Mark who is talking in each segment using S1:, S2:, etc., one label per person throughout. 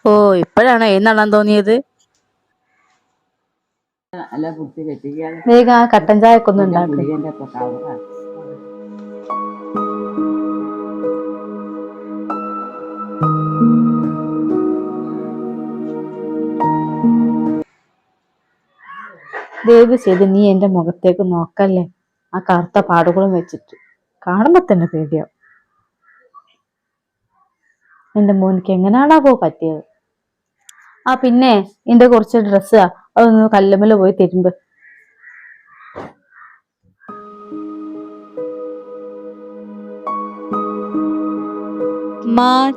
S1: ഓ ഇപ്പോഴാണോ എഴുന്നള്ളാൻ തോന്നിയത്? വേഗം ആ കട്ടൻ ചായക്കെ ഒന്ന് ഉണ്ടാക്കും. ദയവ് ചെയ്ത് നീ എന്റെ മുഖത്തേക്ക് നോക്കല്ലേ, ആ കറുത്ത പാടുകളും വെച്ചിട്ട് കാണുമ്പോ തന്നെ പേടിയാവും. എന്റെ മോനിക്ക് എങ്ങനെയാണാവോ പറ്റിയത്. ആ പിന്നെ എന്റെ കുറച്ച് ഡ്രസ്സ് അതൊന്ന് കല്ലുമ്മല് പോയി തിരുമ്പ്.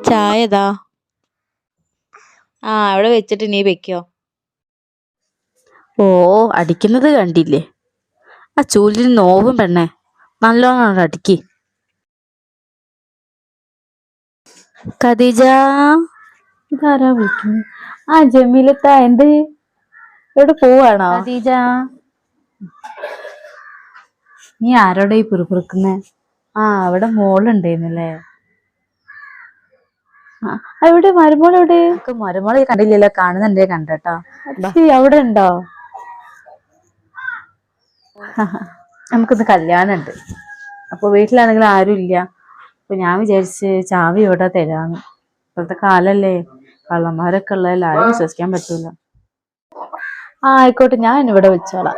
S1: ചായതാ. ആ അവിടെ വെച്ചിട്ട് നീ വെക്കോ. ഓ അടിക്കുന്നത് കണ്ടില്ലേ, ആ ചൂലിന് നോവും പെണ്ണെ, നല്ലോണം അടിക്ക്. ഖദീജ, ഇതാരാ വിളിക്കുന്നത്? ആ ജമീലത്ത, എന്ത് എവിടെ പോവാണോ? ഖദീജ, നീ ആരോടെ ഈ പിറുപിറുക്കുന്നേ? ആ അവിടെ മോളുണ്ടായിരുന്നല്ലേ. എവിടെ മരുമോൾ? എവിടെ? മരുമോളെ കണ്ടില്ലല്ലോ, കാണുന്നുണ്ടേ കണ്ടട്ടോ. അവിടെ ഉണ്ടോ? നമുക്കിന്ന് കല്യാണം ഉണ്ട്, അപ്പൊ വീട്ടിലാണെങ്കിൽ ആരും ഇല്ല. അപ്പൊ ഞാൻ വിചാരിച്ച് ചാവി ഇവിടെ തരാന്ന്. ഇപ്പോഴത്തെ കാലല്ലേ, കള്ളന്മാരൊക്കെ ഉള്ളതല്ല, ആരും വിശ്വസിക്കാൻ പറ്റൂല. ആ ആയിക്കോട്ടെ, ഞാൻ ഇവിടെ വെച്ചോളാം.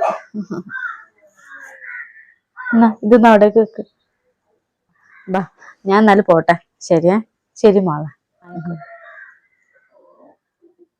S1: എന്നാ ഇതൊന്ന് അവിടേക്ക് വെക്ക്. ബാ, ഞാൻ എന്നാലും പോട്ടെ. ശരിയാ, ശരി മോളെ.